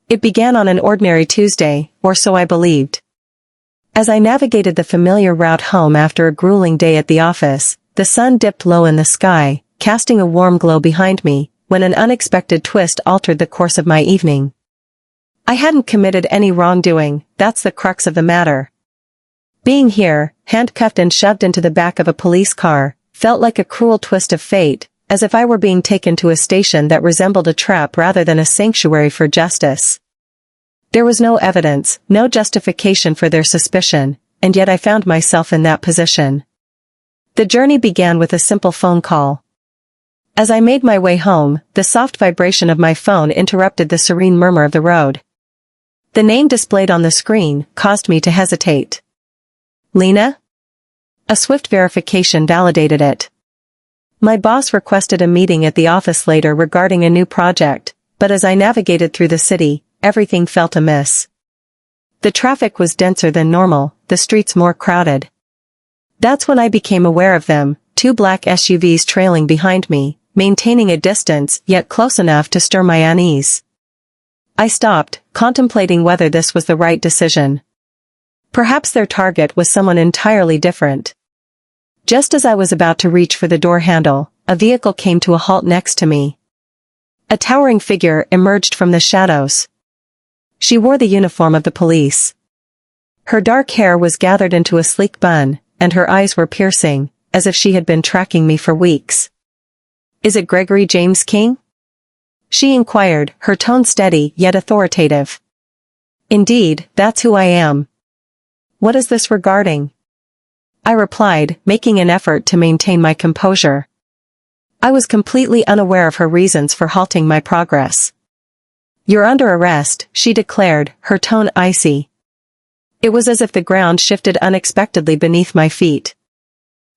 It began on an ordinary Tuesday, or so I believed. As I navigated the familiar route home after a grueling day at the office, the sun dipped low in the sky, casting a warm glow behind me, when an unexpected twist altered the course of my evening. I hadn't committed any wrongdoing, that's the crux of the matter. Being here, handcuffed and shoved into the back of a police car, felt like a cruel twist of fate, as if I were being taken to a station that resembled a trap rather than a sanctuary for justice. There was no evidence, no justification for their suspicion, and yet I found myself in that position. The journey began with a simple phone call. As I made my way home, the soft vibration of my phone interrupted the serene murmur of the road. The name displayed on the screen caused me to hesitate. Lena? A swift verification validated it. My boss requested a meeting at the office later regarding a new project, but as I navigated through the city, everything felt amiss. The traffic was denser than normal, the streets more crowded. That's when I became aware of them, two black SUVs trailing behind me, maintaining a distance yet close enough to stir my unease. I stopped, contemplating whether this was the right decision. Perhaps their target was someone entirely different. Just as I was about to reach for the door handle, a vehicle came to a halt next to me. A towering figure emerged from the shadows. She wore the uniform of the police. Her dark hair was gathered into a sleek bun, and her eyes were piercing, as if she had been tracking me for weeks. "Is it Gregory James King?" she inquired, her tone steady yet authoritative. "Indeed, that's who I am." "What is this regarding?" I replied, making an effort to maintain my composure. I was completely unaware of her reasons for halting my progress. "You're under arrest," she declared, her tone icy. It was as if the ground shifted unexpectedly beneath my feet.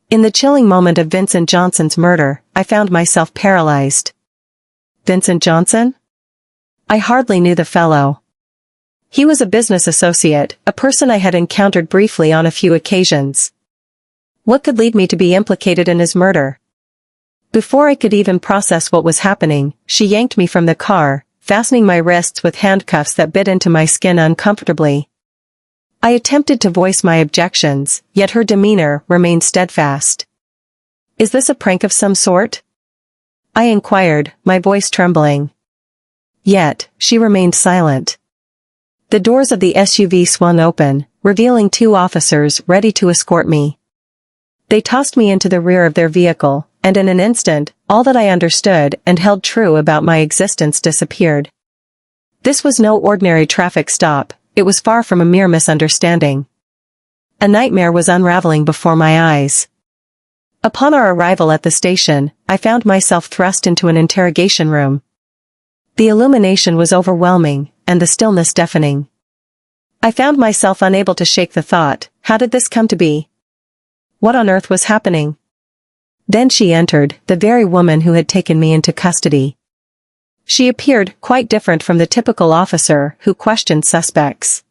In the chilling moment of Vincent Johnson's murder, I found myself paralyzed. Vincent Johnson? I hardly knew the fellow. He was a business associate, a person I had encountered briefly on a few occasions. What could lead me to be implicated in his murder? Before I could even process what was happening, she yanked me from the car, fastening my wrists with handcuffs that bit into my skin uncomfortably. I attempted to voice my objections, yet her demeanor remained steadfast. "Is this a prank of some sort?" I inquired, my voice trembling. Yet, she remained silent. The doors of the SUV swung open, revealing two officers ready to escort me. They tossed me into the rear of their vehicle, and in an instant, all that I understood and held true about my existence disappeared. This was no ordinary traffic stop, it was far from a mere misunderstanding. A nightmare was unraveling before my eyes. Upon our arrival at the station, I found myself thrust into an interrogation room. The illumination was overwhelming, and the stillness deafening. I found myself unable to shake the thought, how did this come to be? What on earth was happening? Then she entered, the very woman who had taken me into custody. She appeared quite different from the typical officer who questioned suspects.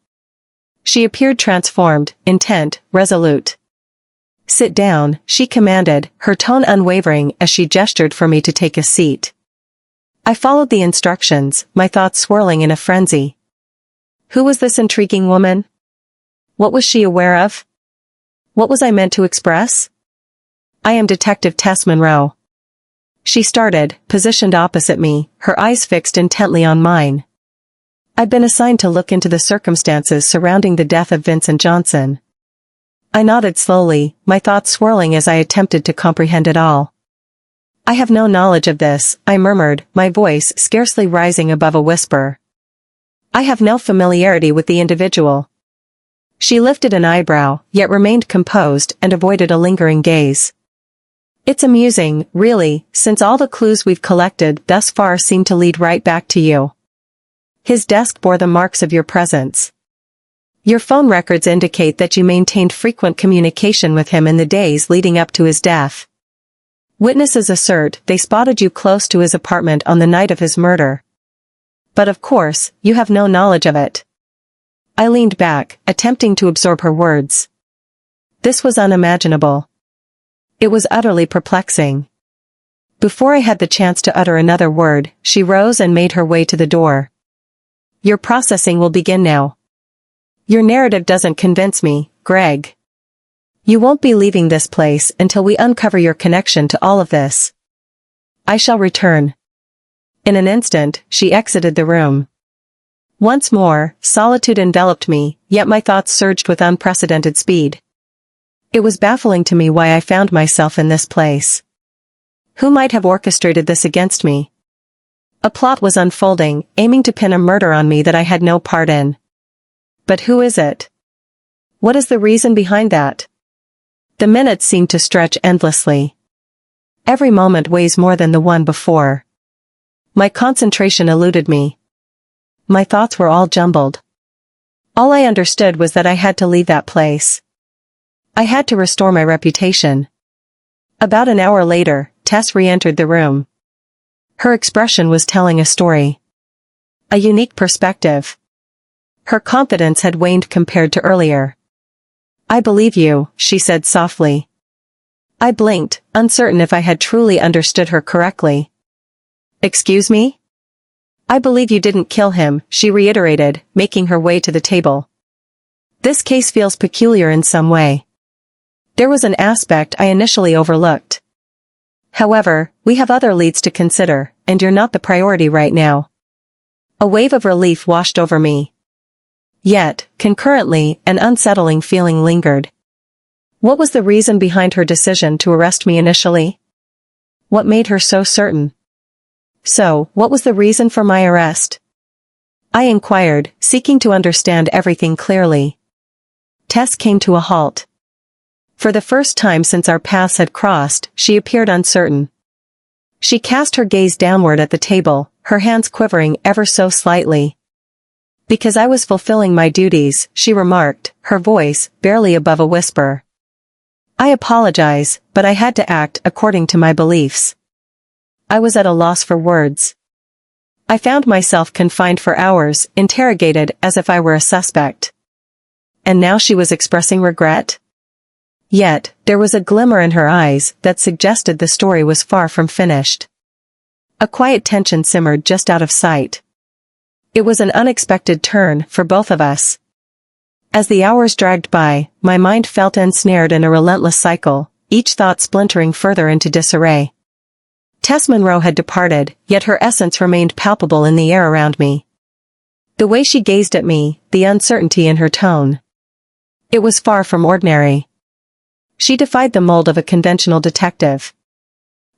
She appeared transformed, intent, resolute. "Sit down," she commanded, her tone unwavering as she gestured for me to take a seat. I followed the instructions, my thoughts swirling in a frenzy. Who was this intriguing woman? What was she aware of? What was I meant to express? "I am Detective Tess Monroe." She started, positioned opposite me, her eyes fixed intently on mine. "I'd been assigned to look into the circumstances surrounding the death of Vincent Johnson." I nodded slowly, my thoughts swirling as I attempted to comprehend it all. "I have no knowledge of this," I murmured, my voice scarcely rising above a whisper. "I have no familiarity with the individual." She lifted an eyebrow, yet remained composed and avoided a lingering gaze. "It's amusing, really, since all the clues we've collected thus far seem to lead right back to you. His desk bore the marks of your presence. Your phone records indicate that you maintained frequent communication with him in the days leading up to his death. Witnesses assert they spotted you close to his apartment on the night of his murder. But of course, you have no knowledge of it." I leaned back, attempting to absorb her words. This was unimaginable. It was utterly perplexing. Before I had the chance to utter another word, she rose and made her way to the door. Your processing will begin now. Your narrative doesn't convince me, Greg. You won't be leaving this place until we uncover your connection to all of this. I shall return. In an instant, she exited the room. Once more, solitude enveloped me, yet my thoughts surged with unprecedented speed. It was baffling to me why I found myself in this place. Who might have orchestrated this against me? A plot was unfolding, aiming to pin a murder on me that I had no part in. But who is it? What is the reason behind that? The minutes seemed to stretch endlessly. Every moment weighs more than the one before. My concentration eluded me. My thoughts were all jumbled. All I understood was that I had to leave that place. I had to restore my reputation. About an hour later, Tess re-entered the room. Her expression was telling a story. A unique perspective. Her confidence had waned compared to earlier. I believe you, she said softly. I blinked, uncertain if I had truly understood her correctly. Excuse me? I believe you didn't kill him, she reiterated, making her way to the table. This case feels peculiar in some way. There was an aspect I initially overlooked. However, we have other leads to consider, and you're not the priority right now. A wave of relief washed over me. Yet, concurrently, an unsettling feeling lingered. What was the reason behind her decision to arrest me initially? What made her so certain? So, what was the reason for my arrest? I inquired, seeking to understand everything clearly. Tess came to a halt. For the first time since our paths had crossed, she appeared uncertain. She cast her gaze downward at the table, her hands quivering ever so slightly. Because I was fulfilling my duties, she remarked, her voice barely above a whisper. I apologize, but I had to act according to my beliefs. I was at a loss for words. I found myself confined for hours, interrogated as if I were a suspect. And now she was expressing regret? Yet, there was a glimmer in her eyes that suggested the story was far from finished. A quiet tension simmered just out of sight. It was an unexpected turn for both of us. As the hours dragged by, my mind felt ensnared in a relentless cycle, each thought splintering further into disarray. Tess Monroe had departed, yet her essence remained palpable in the air around me. The way she gazed at me, the uncertainty in her tone. It was far from ordinary. She defied the mold of a conventional detective.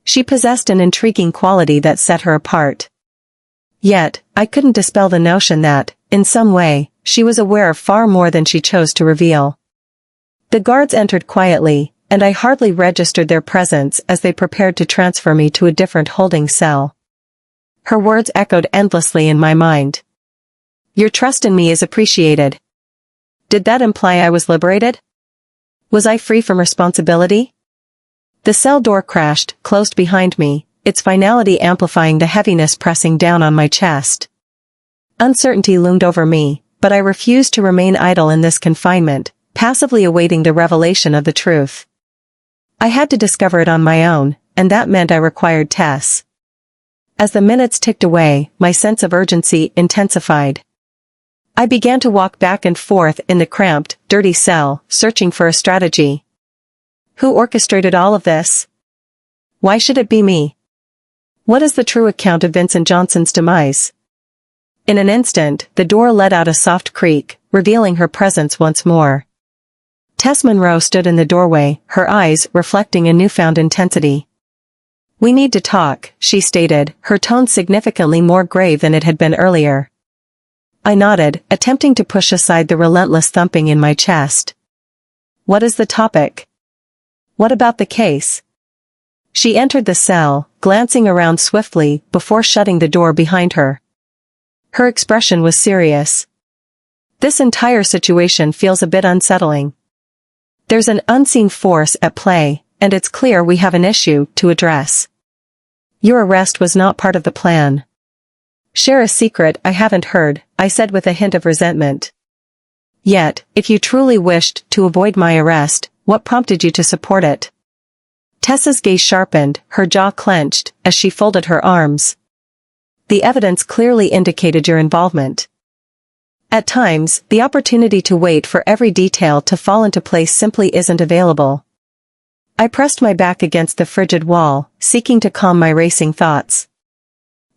She possessed an intriguing quality that set her apart. Yet, I couldn't dispel the notion that, in some way, she was aware of far more than she chose to reveal. The guards entered quietly, and I hardly registered their presence as they prepared to transfer me to a different holding cell. Her words echoed endlessly in my mind. Your trust in me is appreciated. Did that imply I was liberated? Was I free from responsibility? The cell door crashed, closed behind me, its finality amplifying the heaviness pressing down on my chest. Uncertainty loomed over me, but I refused to remain idle in this confinement, passively awaiting the revelation of the truth. I had to discover it on my own, and that meant I required Tess. As the minutes ticked away, my sense of urgency intensified. I began to walk back and forth in the cramped, dirty cell, searching for a strategy. Who orchestrated all of this? Why should it be me? What is the true account of Vincent Johnson's demise? In an instant, the door let out a soft creak, revealing her presence once more. Tess Monroe stood in the doorway, her eyes reflecting a newfound intensity. We need to talk, she stated, her tone significantly more grave than it had been earlier. I nodded, attempting to push aside the relentless thumping in my chest. What is the topic? What about the case? She entered the cell, glancing around swiftly before shutting the door behind her. Her expression was serious. This entire situation feels a bit unsettling. There's an unseen force at play, and it's clear we have an issue to address. Your arrest was not part of the plan. Share a secret I haven't heard, I said with a hint of resentment. Yet, if you truly wished to avoid my arrest, what prompted you to support it? Tessa's gaze sharpened, her jaw clenched, as she folded her arms. The evidence clearly indicated your involvement. At times, the opportunity to wait for every detail to fall into place simply isn't available. I pressed my back against the frigid wall, seeking to calm my racing thoughts.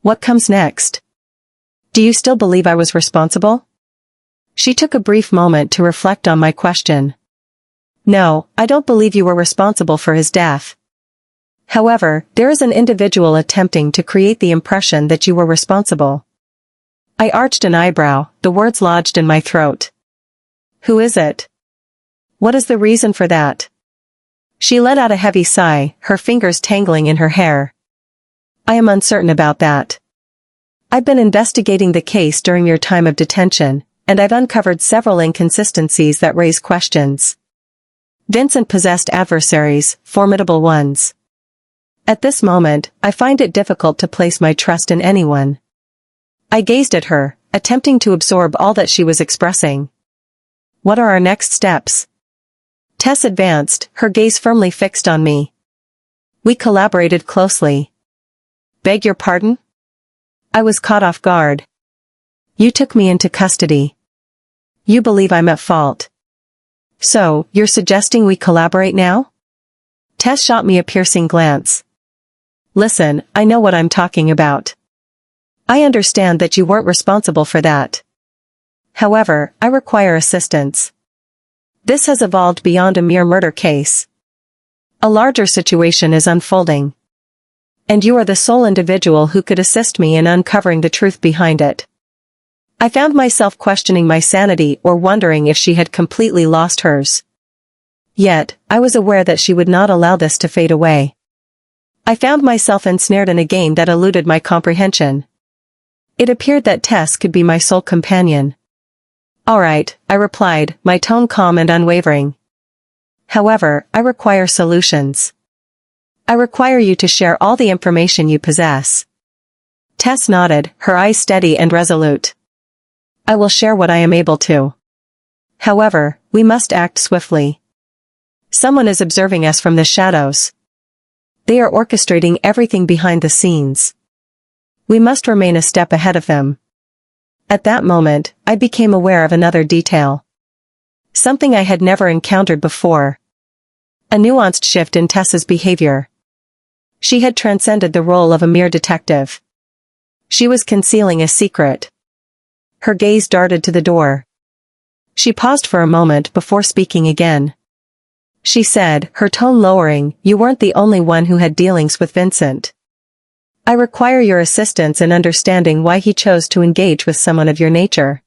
What comes next? Do you still believe I was responsible? She took a brief moment to reflect on my question. No, I don't believe you were responsible for his death. However, there is an individual attempting to create the impression that you were responsible. I arched an eyebrow, the words lodged in my throat. Who is it? What is the reason for that? She let out a heavy sigh, her fingers tangling in her hair. I am uncertain about that. I've been investigating the case during your time of detention, and I've uncovered several inconsistencies that raise questions. Vincent possessed adversaries, formidable ones. At this moment, I find it difficult to place my trust in anyone. I gazed at her, attempting to absorb all that she was expressing. What are our next steps? Tess advanced, her gaze firmly fixed on me. We collaborated closely. Beg your pardon? I was caught off guard. You took me into custody. You believe I'm at fault. So, you're suggesting we collaborate now? Tess shot me a piercing glance. Listen, I know what I'm talking about. I understand that you weren't responsible for that. However, I require assistance. This has evolved beyond a mere murder case. A larger situation is unfolding. And you are the sole individual who could assist me in uncovering the truth behind it. I found myself questioning my sanity or wondering if she had completely lost hers. Yet, I was aware that she would not allow this to fade away. I found myself ensnared in a game that eluded my comprehension. It appeared that Tess could be my sole companion. All right, I replied, my tone calm and unwavering. However, I require solutions. I require you to share all the information you possess. Tess nodded, her eyes steady and resolute. I will share what I am able to. However, we must act swiftly. Someone is observing us from the shadows. They are orchestrating everything behind the scenes. We must remain a step ahead of them. At that moment, I became aware of another detail. Something I had never encountered before. A nuanced shift in Tess's behavior. She had transcended the role of a mere detective. She was concealing a secret. Her gaze darted to the door. She paused for a moment before speaking again. She said, her tone lowering, you weren't the only one who had dealings with Vincent. I require your assistance in understanding why he chose to engage with someone of your nature.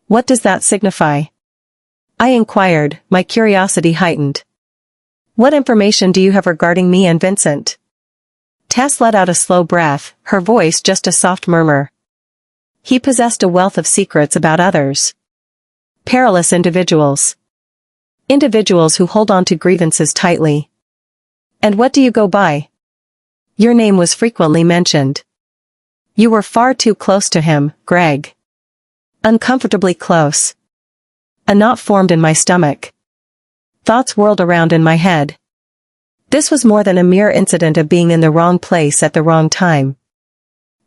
What does that signify? I inquired, my curiosity heightened. What information do you have regarding me and Vincent? Tess let out a slow breath, her voice just a soft murmur. He possessed a wealth of secrets about others. Perilous individuals. Individuals who hold on to grievances tightly. And what do you go by? Your name was frequently mentioned. You were far too close to him, Greg. Uncomfortably close. A knot formed in my stomach. Thoughts whirled around in my head. This was more than a mere incident of being in the wrong place at the wrong time.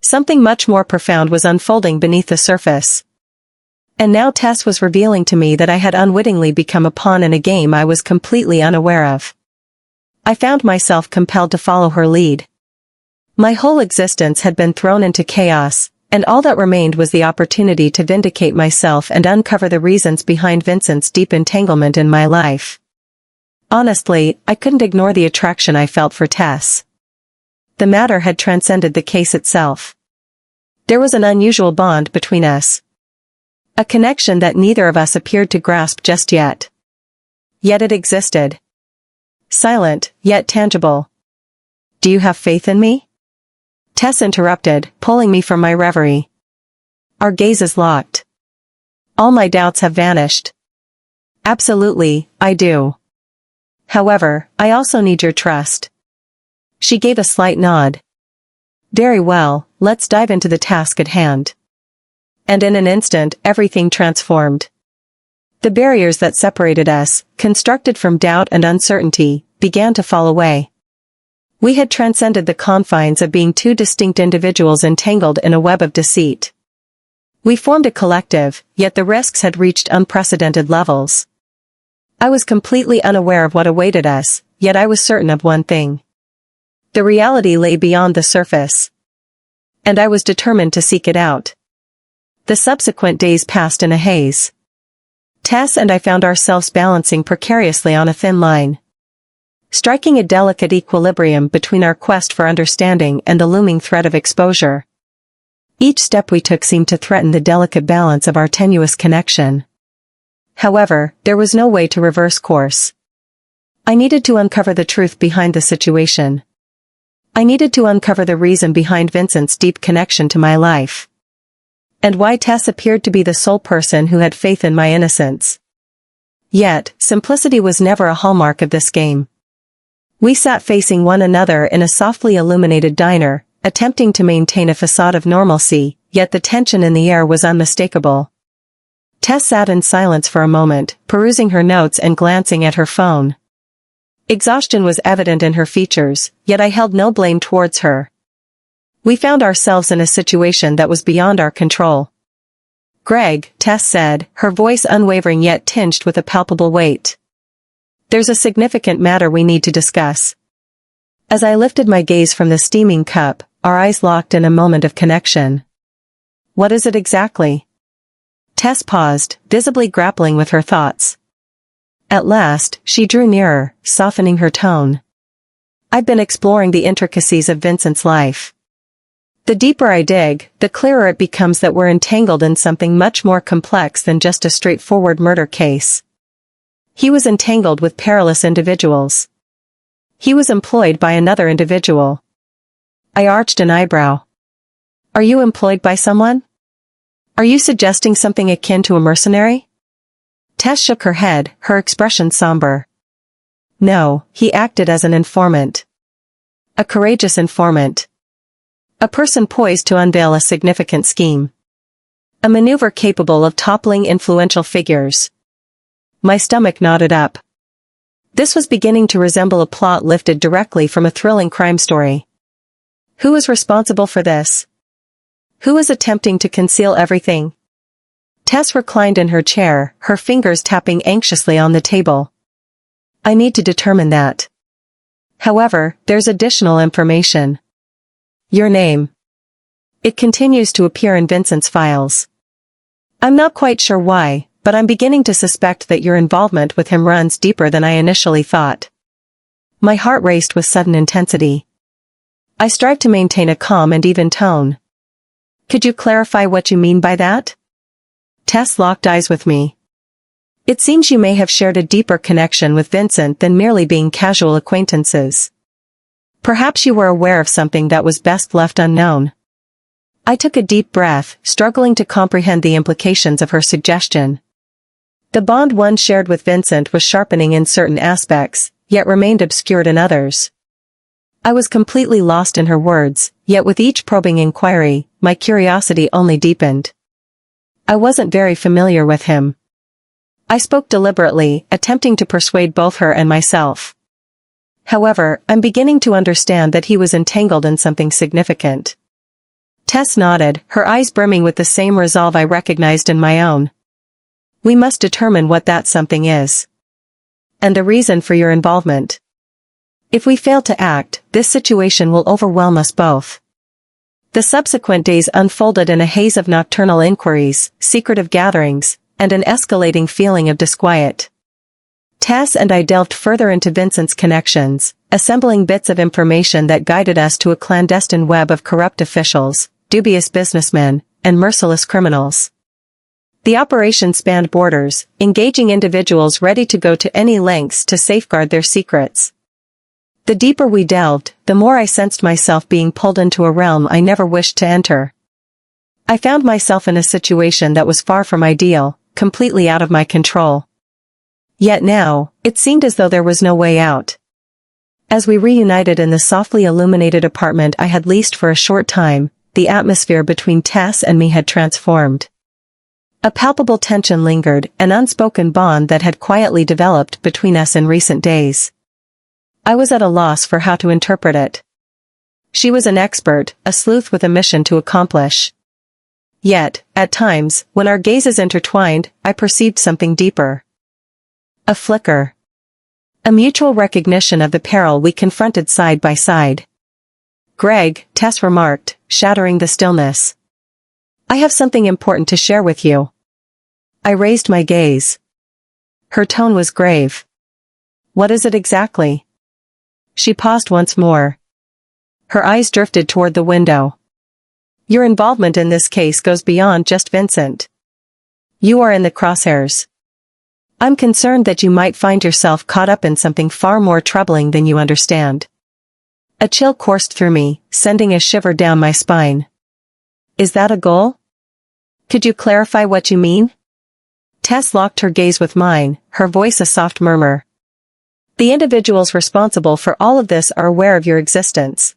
Something much more profound was unfolding beneath the surface. And now Tess was revealing to me that I had unwittingly become a pawn in a game I was completely unaware of. I found myself compelled to follow her lead. My whole existence had been thrown into chaos, and all that remained was the opportunity to vindicate myself and uncover the reasons behind Vincent's deep entanglement in my life. Honestly, I couldn't ignore the attraction I felt for Tess. The matter had transcended the case itself. There was an unusual bond between us. A connection that neither of us appeared to grasp just yet. Yet it existed. Silent, yet tangible. Do you have faith in me? Tess interrupted, pulling me from my reverie. Our gazes locked. All my doubts have vanished. Absolutely, I do. However, I also need your trust. She gave a slight nod. Very well, let's dive into the task at hand. And in an instant, everything transformed. The barriers that separated us, constructed from doubt and uncertainty, began to fall away. We had transcended the confines of being two distinct individuals entangled in a web of deceit. We formed a collective, yet the risks had reached unprecedented levels. I was completely unaware of what awaited us, yet I was certain of one thing. The reality lay beyond the surface. And I was determined to seek it out. The subsequent days passed in a haze. Tess and I found ourselves balancing precariously on a thin line, striking a delicate equilibrium between our quest for understanding and the looming threat of exposure. Each step we took seemed to threaten the delicate balance of our tenuous connection. However, there was no way to reverse course. I needed to uncover the truth behind the situation. I needed to uncover the reason behind Vincent's deep connection to my life, and why Tess appeared to be the sole person who had faith in my innocence. Yet, simplicity was never a hallmark of this game. We sat facing one another in a softly illuminated diner, attempting to maintain a facade of normalcy, yet the tension in the air was unmistakable. Tess sat in silence for a moment, perusing her notes and glancing at her phone. Exhaustion was evident in her features, yet I held no blame towards her. We found ourselves in a situation that was beyond our control. "Greg," Tess said, her voice unwavering yet tinged with a palpable weight. "There's a significant matter we need to discuss." As I lifted my gaze from the steaming cup, our eyes locked in a moment of connection. "What is it exactly?" Tess paused, visibly grappling with her thoughts. At last, she drew nearer, softening her tone. "I've been exploring the intricacies of Vincent's life. The deeper I dig, the clearer it becomes that we're entangled in something much more complex than just a straightforward murder case. He was entangled with perilous individuals. He was employed by another individual." I arched an eyebrow. "Are you employed by someone? Are you suggesting something akin to a mercenary?" Tess shook her head, her expression somber. "No, he acted as an informant. A courageous informant. A person poised to unveil a significant scheme. A maneuver capable of toppling influential figures." My stomach knotted up. This was beginning to resemble a plot lifted directly from a thrilling crime story. Who was responsible for this? Who was attempting to conceal everything? Tess reclined in her chair, her fingers tapping anxiously on the table. "I need to determine that. However, there's additional information. Your name. It continues to appear in Vincent's files. I'm not quite sure why, but I'm beginning to suspect that your involvement with him runs deeper than I initially thought." My heart raced with sudden intensity. I strived to maintain a calm and even tone. "Could you clarify what you mean by that?" Tess locked eyes with me. "It seems you may have shared a deeper connection with Vincent than merely being casual acquaintances. Perhaps you were aware of something that was best left unknown." I took a deep breath, struggling to comprehend the implications of her suggestion. The bond one shared with Vincent was sharpening in certain aspects, yet remained obscured in others. I was completely lost in her words, yet with each probing inquiry, my curiosity only deepened. I wasn't very familiar with him. I spoke deliberately, attempting to persuade both her and myself. "However, I'm beginning to understand that he was entangled in something significant." Tess nodded, her eyes brimming with the same resolve I recognized in my own. "We must determine what that something is. And the reason for your involvement. If we fail to act, this situation will overwhelm us both." The subsequent days unfolded in a haze of nocturnal inquiries, secretive gatherings, and an escalating feeling of disquiet. Tess and I delved further into Vincent's connections, assembling bits of information that guided us to a clandestine web of corrupt officials, dubious businessmen, and merciless criminals. The operation spanned borders, engaging individuals ready to go to any lengths to safeguard their secrets. The deeper we delved, the more I sensed myself being pulled into a realm I never wished to enter. I found myself in a situation that was far from ideal, completely out of my control. Yet now, it seemed as though there was no way out. As we reunited in the softly illuminated apartment I had leased for a short time, the atmosphere between Tess and me had transformed. A palpable tension lingered, an unspoken bond that had quietly developed between us in recent days. I was at a loss for how to interpret it. She was an expert, a sleuth with a mission to accomplish. Yet, at times, when our gazes intertwined, I perceived something deeper. A flicker. A mutual recognition of the peril we confronted side by side. "Greg," Tess remarked, shattering the stillness. "I have something important to share with you." I raised my gaze. Her tone was grave. "What is it exactly?" She paused once more. Her eyes drifted toward the window. "Your involvement in this case goes beyond just Vincent. You are in the crosshairs. I'm concerned that you might find yourself caught up in something far more troubling than you understand." A chill coursed through me, sending a shiver down my spine. "Is that a goal? Could you clarify what you mean?" Tess locked her gaze with mine, her voice a soft murmur. "The individuals responsible for all of this are aware of your existence.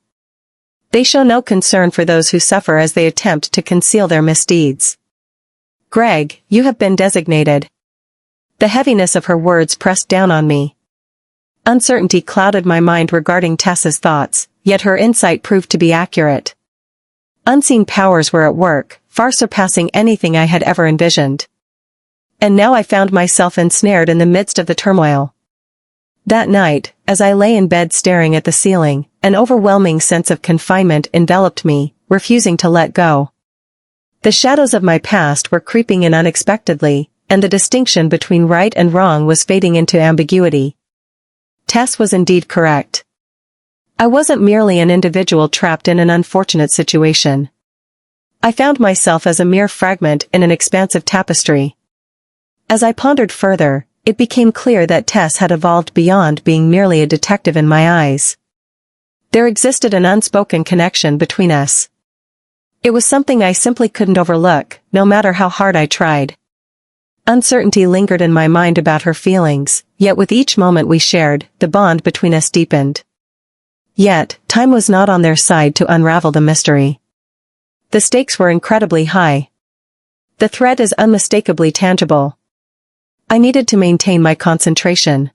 They show no concern for those who suffer as they attempt to conceal their misdeeds. Greg, you have been designated." The heaviness of her words pressed down on me. Uncertainty clouded my mind regarding Tess's thoughts, yet her insight proved to be accurate. Unseen powers were at work, far surpassing anything I had ever envisioned. And now I found myself ensnared in the midst of the turmoil. That night, as I lay in bed staring at the ceiling, an overwhelming sense of confinement enveloped me, refusing to let go. The shadows of my past were creeping in unexpectedly, and the distinction between right and wrong was fading into ambiguity. Tess was indeed correct. I wasn't merely an individual trapped in an unfortunate situation. I found myself as a mere fragment in an expansive tapestry. As I pondered further, it became clear that Tess had evolved beyond being merely a detective in my eyes. There existed an unspoken connection between us. It was something I simply couldn't overlook, no matter how hard I tried. Uncertainty lingered in my mind about her feelings, yet with each moment we shared, the bond between us deepened. Yet, time was not on their side to unravel the mystery. The stakes were incredibly high. The threat is unmistakably tangible. I needed to maintain my concentration.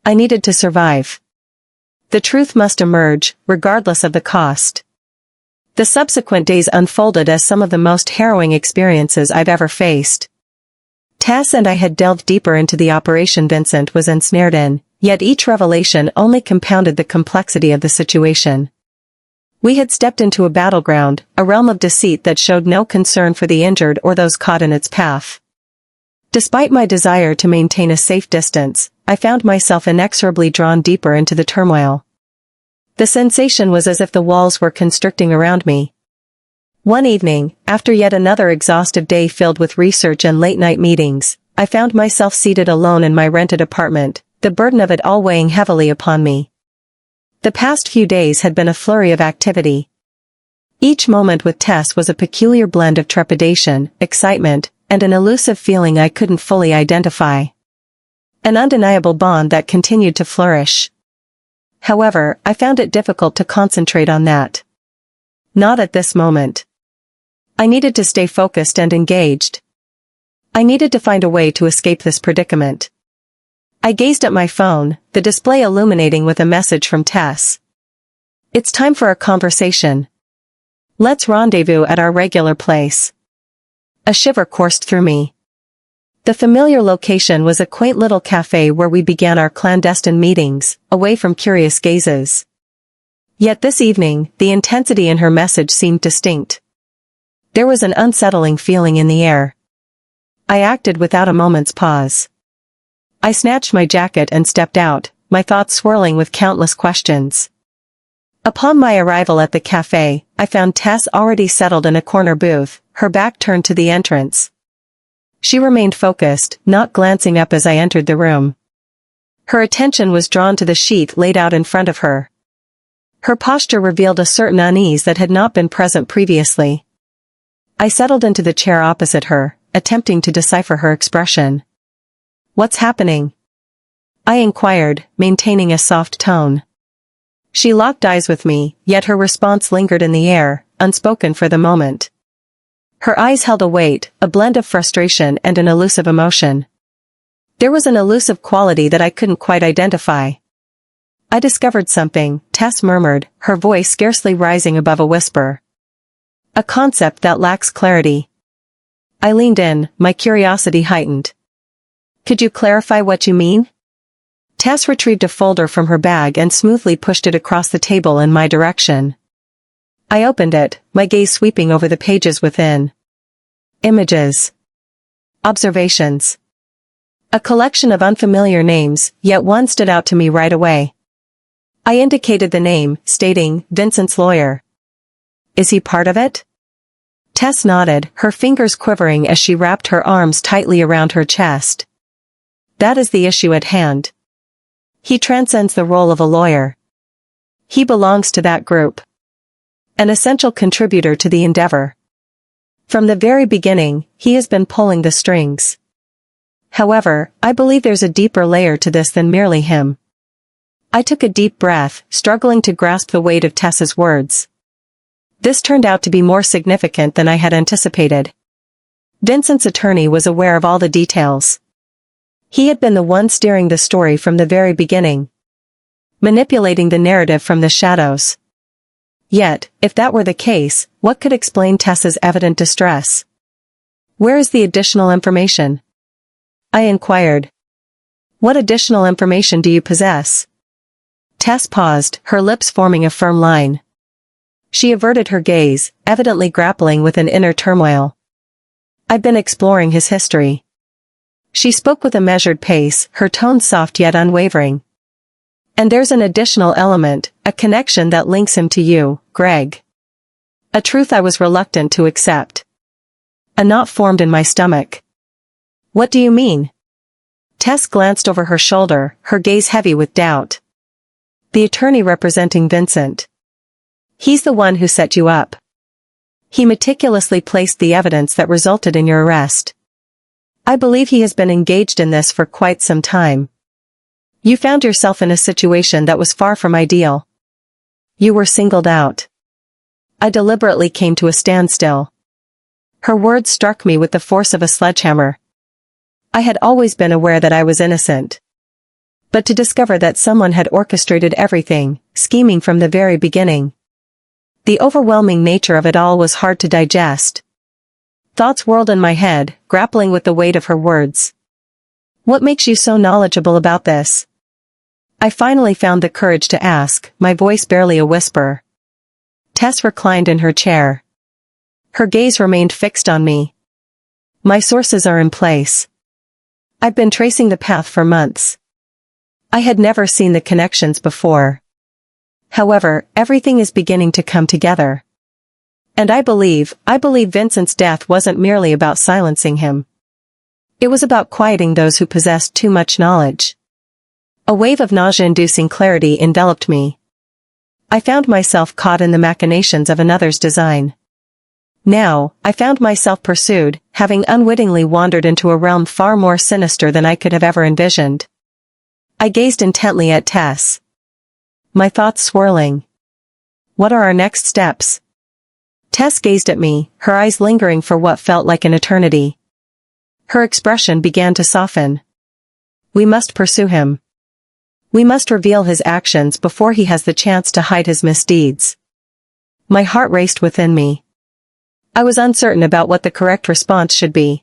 I needed to survive. The truth must emerge, regardless of the cost. The subsequent days unfolded as some of the most harrowing experiences I've ever faced. Tess and I had delved deeper into the operation Vincent was ensnared in, yet each revelation only compounded the complexity of the situation. We had stepped into a battleground, a realm of deceit that showed no concern for the injured or those caught in its path. Despite my desire to maintain a safe distance, I found myself inexorably drawn deeper into the turmoil. The sensation was as if the walls were constricting around me. One evening, after yet another exhaustive day filled with research and late-night meetings, I found myself seated alone in my rented apartment, the burden of it all weighing heavily upon me. The past few days had been a flurry of activity. Each moment with Tess was a peculiar blend of trepidation, excitement, and an elusive feeling I couldn't fully identify. An undeniable bond that continued to flourish. However, I found it difficult to concentrate on that. Not at this moment. I needed to stay focused and engaged. I needed to find a way to escape this predicament. I gazed at my phone, the display illuminating with a message from Tess. "It's time for a conversation. Let's rendezvous at our regular place." A shiver coursed through me. The familiar location was a quaint little cafe where we began our clandestine meetings, away from curious gazes. Yet this evening, the intensity in her message seemed distinct. There was an unsettling feeling in the air. I acted without a moment's pause. I snatched my jacket and stepped out, my thoughts swirling with countless questions. Upon my arrival at the cafe, I found Tess already settled in a corner booth, her back turned to the entrance. She remained focused, not glancing up as I entered the room. Her attention was drawn to the sheet laid out in front of her. Her posture revealed a certain unease that had not been present previously. I settled into the chair opposite her, attempting to decipher her expression. "What's happening?" I inquired, maintaining a soft tone. She locked eyes with me, yet her response lingered in the air, unspoken for the moment. Her eyes held a weight, a blend of frustration and an elusive emotion. There was an elusive quality that I couldn't quite identify. "I discovered something," Tess murmured, her voice scarcely rising above a whisper. A concept that lacks clarity. I leaned in, my curiosity heightened. Could you clarify what you mean? Tess retrieved a folder from her bag and smoothly pushed it across the table in my direction. I opened it, my gaze sweeping over the pages within. Images. Observations. A collection of unfamiliar names, yet one stood out to me right away. I indicated the name, stating, Vincent's lawyer. Is he part of it? Tess nodded, her fingers quivering as she wrapped her arms tightly around her chest. That is the issue at hand. He transcends the role of a lawyer. He belongs to that group. An essential contributor to the endeavor. From the very beginning, he has been pulling the strings. However, I believe there's a deeper layer to this than merely him. I took a deep breath, struggling to grasp the weight of Tess's words. This turned out to be more significant than I had anticipated. Vincent's attorney was aware of all the details. He had been the one steering the story from the very beginning. Manipulating the narrative from the shadows. Yet, if that were the case, what could explain Tess's evident distress? Where is the additional information? I inquired. What additional information do you possess? Tess paused, her lips forming a firm line. She averted her gaze, evidently grappling with an inner turmoil. I've been exploring his history. She spoke with a measured pace, her tone soft yet unwavering. And there's an additional element, a connection that links him to you, Greg. A truth I was reluctant to accept. A knot formed in my stomach. What do you mean? Tess glanced over her shoulder, her gaze heavy with doubt. The attorney representing Vincent. He's the one who set you up. He meticulously placed the evidence that resulted in your arrest. I believe he has been engaged in this for quite some time. You found yourself in a situation that was far from ideal. You were singled out. I deliberately came to a standstill. Her words struck me with the force of a sledgehammer. I had always been aware that I was innocent. But to discover that someone had orchestrated everything, scheming from the very beginning. The overwhelming nature of it all was hard to digest. Thoughts whirled in my head, grappling with the weight of her words. What makes you so knowledgeable about this? I finally found the courage to ask, my voice barely a whisper. Tess reclined in her chair. Her gaze remained fixed on me. My sources are in place. I've been tracing the path for months. I had never seen the connections before. However, everything is beginning to come together. And I believe Vincent's death wasn't merely about silencing him. It was about quieting those who possessed too much knowledge. A wave of nausea-inducing clarity enveloped me. I found myself caught in the machinations of another's design. Now, I found myself pursued, having unwittingly wandered into a realm far more sinister than I could have ever envisioned. I gazed intently at Tess. My thoughts swirling. What are our next steps? Tess gazed at me, her eyes lingering for what felt like an eternity. Her expression began to soften. We must pursue him. We must reveal his actions before he has the chance to hide his misdeeds. My heart raced within me. I was uncertain about what the correct response should be.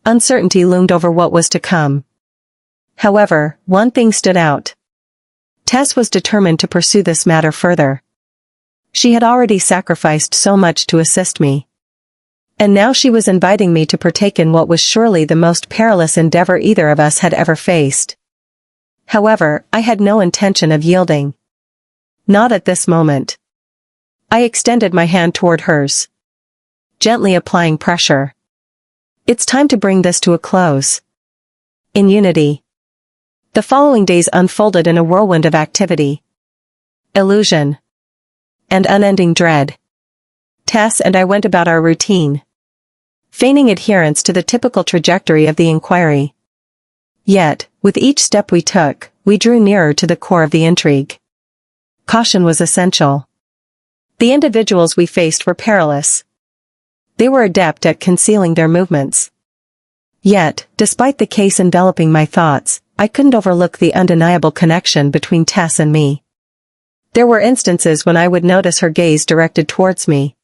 Uncertainty loomed over what was to come. However, one thing stood out. Tess was determined to pursue this matter further. She had already sacrificed so much to assist me. And now she was inviting me to partake in what was surely the most perilous endeavor either of us had ever faced. However, I had no intention of yielding. Not at this moment. I extended my hand toward hers. Gently applying pressure. It's time to bring this to a close. In unity. The following days unfolded in a whirlwind of activity. Illusion. And unending dread. Tess and I went about our routine. Feigning adherence to the typical trajectory of the inquiry. Yet, with each step we took, we drew nearer to the core of the intrigue. Caution was essential. The individuals we faced were perilous. They were adept at concealing their movements. Yet, despite the case enveloping my thoughts, I couldn't overlook the undeniable connection between Tess and me. There were instances when I would notice her gaze directed towards me.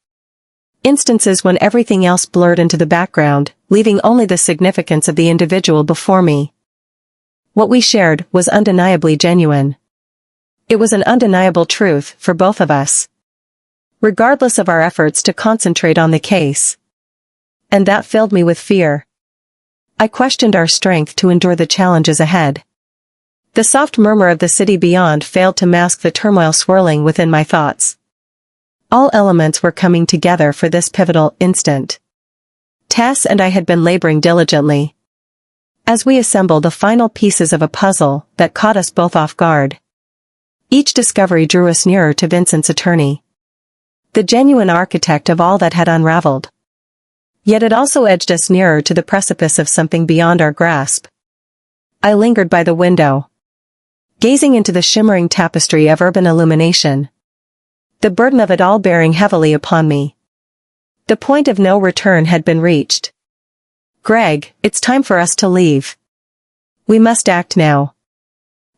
Instances when everything else blurred into the background, leaving only the significance of the individual before me. What we shared was undeniably genuine. It was an undeniable truth for both of us, regardless of our efforts to concentrate on the case. And that filled me with fear. I questioned our strength to endure the challenges ahead. The soft murmur of the city beyond failed to mask the turmoil swirling within my thoughts. All elements were coming together for this pivotal instant. Tess and I had been laboring diligently as we assembled the final pieces of a puzzle that caught us both off guard. Each discovery drew us nearer to Vincent's attorney, the genuine architect of all that had unraveled. Yet it also edged us nearer to the precipice of something beyond our grasp. I lingered by the window, gazing into the shimmering tapestry of urban illumination, the burden of it all bearing heavily upon me. The point of no return had been reached. "Greg, it's time for us to leave. We must act now."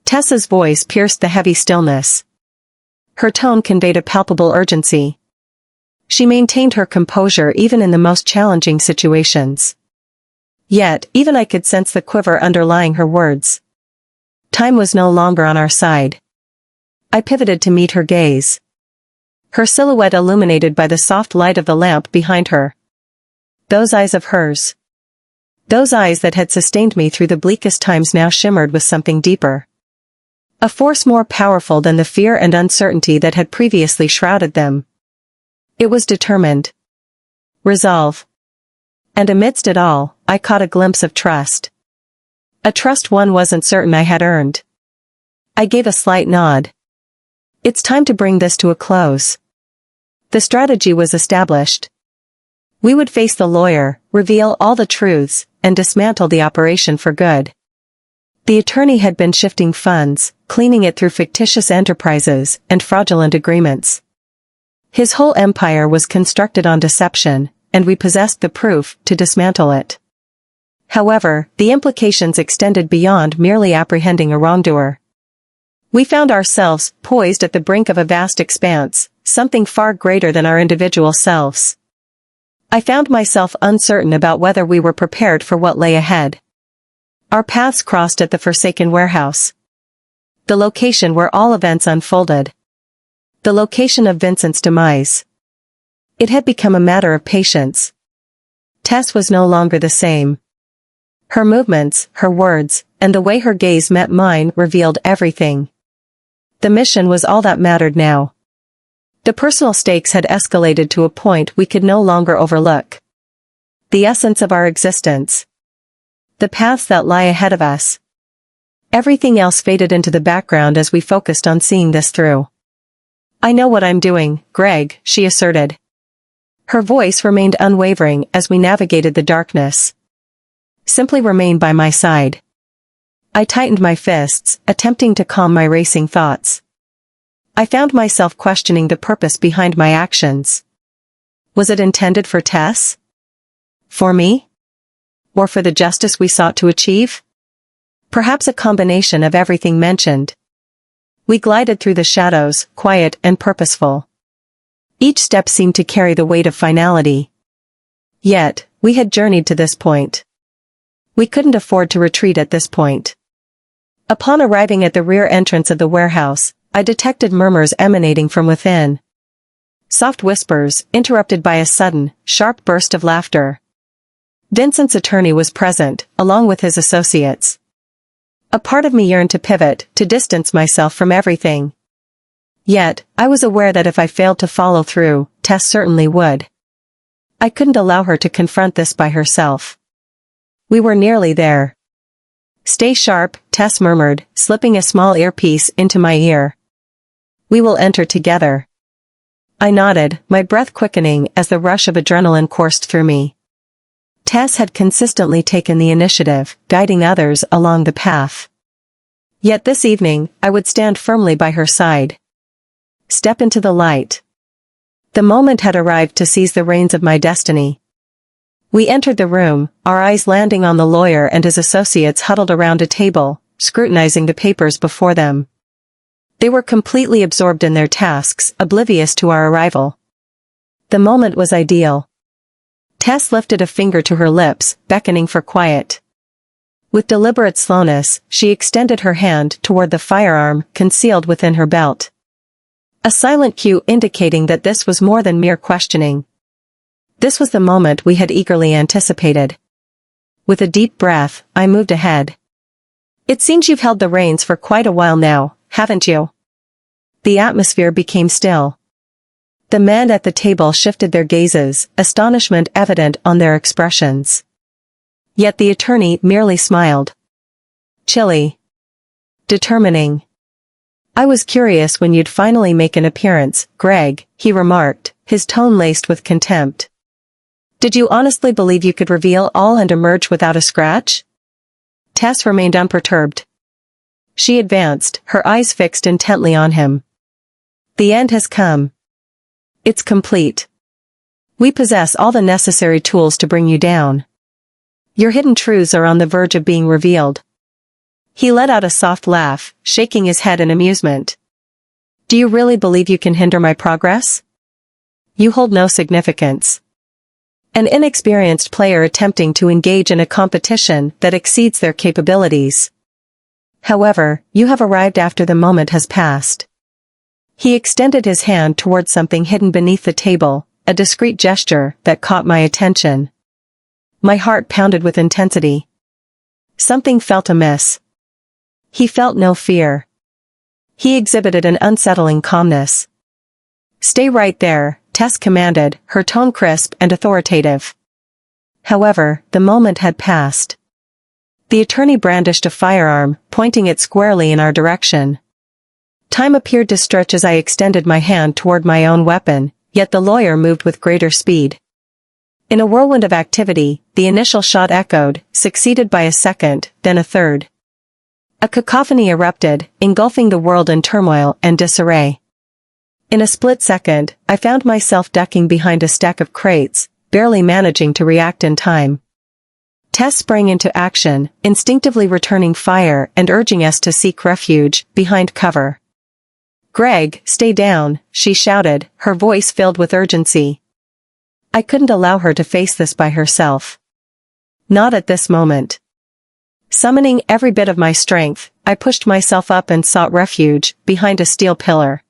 Tessa's voice pierced the heavy stillness. Her tone conveyed a palpable urgency. She maintained her composure even in the most challenging situations. Yet, even I could sense the quiver underlying her words. Time was no longer on our side. I pivoted to meet her gaze, her silhouette illuminated by the soft light of the lamp behind her. Those eyes of hers, those eyes that had sustained me through the bleakest times, now shimmered with something deeper. A force more powerful than the fear and uncertainty that had previously shrouded them. It was determined. Resolve. And amidst it all, I caught a glimpse of trust. A trust one wasn't certain I had earned. I gave a slight nod. "It's time to bring this to a close." The strategy was established. We would face the lawyer, reveal all the truths, and dismantle the operation for good. The attorney had been shifting funds, cleaning it through fictitious enterprises and fraudulent agreements. His whole empire was constructed on deception, and we possessed the proof to dismantle it. However, the implications extended beyond merely apprehending a wrongdoer. We found ourselves poised at the brink of a vast expanse, something far greater than our individual selves. I found myself uncertain about whether we were prepared for what lay ahead. Our paths crossed at the forsaken warehouse, the location where all events unfolded, the location of Vincent's demise. It had become a matter of patience. Tess was no longer the same. Her movements, her words, and the way her gaze met mine revealed everything. The mission was all that mattered now. The personal stakes had escalated to a point we could no longer overlook. The essence of our existence. The paths that lie ahead of us. Everything else faded into the background as we focused on seeing this through. "I know what I'm doing, Greg," she asserted. Her voice remained unwavering as we navigated the darkness. "Simply remain by my side." I tightened my fists, attempting to calm my racing thoughts. I found myself questioning the purpose behind my actions. Was it intended for Tess? For me? Or for the justice we sought to achieve? Perhaps a combination of everything mentioned. We glided through the shadows, quiet and purposeful. Each step seemed to carry the weight of finality. Yet, we had journeyed to this point. We couldn't afford to retreat at this point. Upon arriving at the rear entrance of the warehouse, I detected murmurs emanating from within. Soft whispers, interrupted by a sudden, sharp burst of laughter. Vincent's attorney was present, along with his associates. A part of me yearned to pivot, to distance myself from everything. Yet, I was aware that if I failed to follow through, Tess certainly would. I couldn't allow her to confront this by herself. We were nearly there. "Stay sharp," Tess murmured, slipping a small earpiece into my ear. "We will enter together." I nodded, my breath quickening as the rush of adrenaline coursed through me. Tess had consistently taken the initiative, guiding others along the path. Yet this evening, I would stand firmly by her side. Step into the light. The moment had arrived to seize the reins of my destiny. We entered the room, our eyes landing on the lawyer and his associates huddled around a table, scrutinizing the papers before them. They were completely absorbed in their tasks, oblivious to our arrival. The moment was ideal. Tess lifted a finger to her lips, beckoning for quiet. With deliberate slowness, she extended her hand toward the firearm concealed within her belt. A silent cue indicating that this was more than mere questioning. This was the moment we had eagerly anticipated. With a deep breath, I moved ahead. "It seems you've held the reins for quite a while now, haven't you?" The atmosphere became still. The men at the table shifted their gazes, astonishment evident on their expressions. Yet the attorney merely smiled. Chilly. Determining. "I was curious when you'd finally make an appearance, Greg," he remarked, his tone laced with contempt. "Did you honestly believe you could reveal all and emerge without a scratch?" Tess remained unperturbed. She advanced, her eyes fixed intently on him. "The end has come. It's complete. We possess all the necessary tools to bring you down. Your hidden truths are on the verge of being revealed." He let out a soft laugh, shaking his head in amusement. "Do you really believe you can hinder my progress? You hold no significance. An inexperienced player attempting to engage in a competition that exceeds their capabilities. However, you have arrived after the moment has passed." He extended his hand toward something hidden beneath the table, a discreet gesture that caught my attention. My heart pounded with intensity. Something felt amiss. He felt no fear. He exhibited an unsettling calmness. "Stay right there," Tess commanded, her tone crisp and authoritative. However, the moment had passed. The attorney brandished a firearm, pointing it squarely in our direction. Time appeared to stretch as I extended my hand toward my own weapon, yet the lawyer moved with greater speed. In a whirlwind of activity, the initial shot echoed, succeeded by a second, then a third. A cacophony erupted, engulfing the world in turmoil and disarray. In a split second, I found myself ducking behind a stack of crates, barely managing to react in time. Tess sprang into action, instinctively returning fire and urging us to seek refuge, behind cover. "Greg, stay down," she shouted, her voice filled with urgency. I couldn't allow her to face this by herself. Not at this moment. Summoning every bit of my strength, I pushed myself up and sought refuge, behind a steel pillar.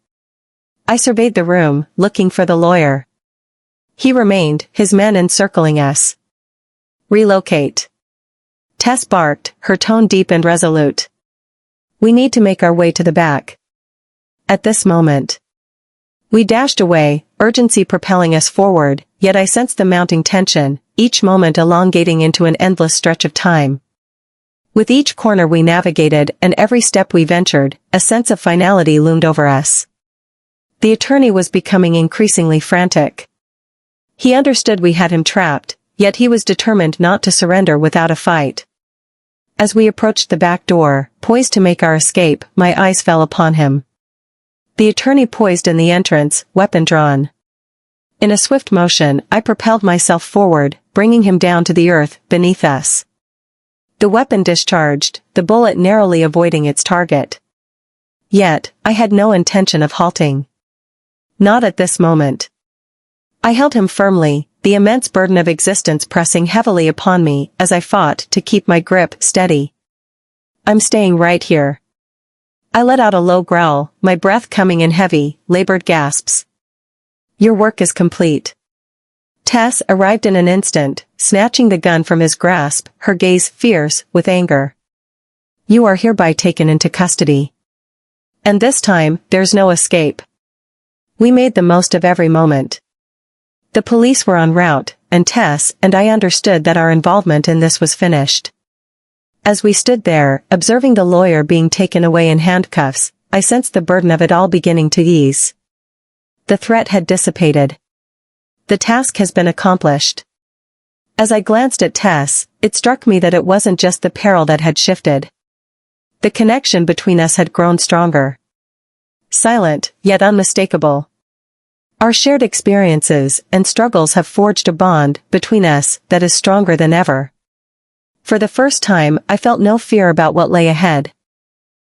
I surveyed the room, looking for the lawyer. He remained, his men encircling us. "Relocate." Tess barked, her tone deep and resolute. "We need to make our way to the back." At this moment, we dashed away, urgency propelling us forward, yet I sensed the mounting tension, each moment elongating into an endless stretch of time. With each corner we navigated and every step we ventured, a sense of finality loomed over us. The attorney was becoming increasingly frantic. He understood we had him trapped, yet he was determined not to surrender without a fight. As we approached the back door, poised to make our escape, my eyes fell upon him. The attorney poised in the entrance, weapon drawn. In a swift motion, I propelled myself forward, bringing him down to the earth, beneath us. The weapon discharged, the bullet narrowly avoiding its target. Yet, I had no intention of halting. Not at this moment. I held him firmly, the immense burden of existence pressing heavily upon me as I fought to keep my grip steady. "I'm staying right here." I let out a low growl, my breath coming in heavy, labored gasps. "Your work is complete." Tess arrived in an instant, snatching the gun from his grasp, her gaze fierce with anger. "You are hereby taken into custody. And this time, there's no escape." We made the most of every moment. The police were en route, and Tess and I understood that our involvement in this was finished. As we stood there, observing the lawyer being taken away in handcuffs, I sensed the burden of it all beginning to ease. The threat had dissipated. The task has been accomplished. As I glanced at Tess, it struck me that it wasn't just the peril that had shifted. The connection between us had grown stronger. Silent, yet unmistakable. Our shared experiences and struggles have forged a bond between us that is stronger than ever. For the first time, I felt no fear about what lay ahead.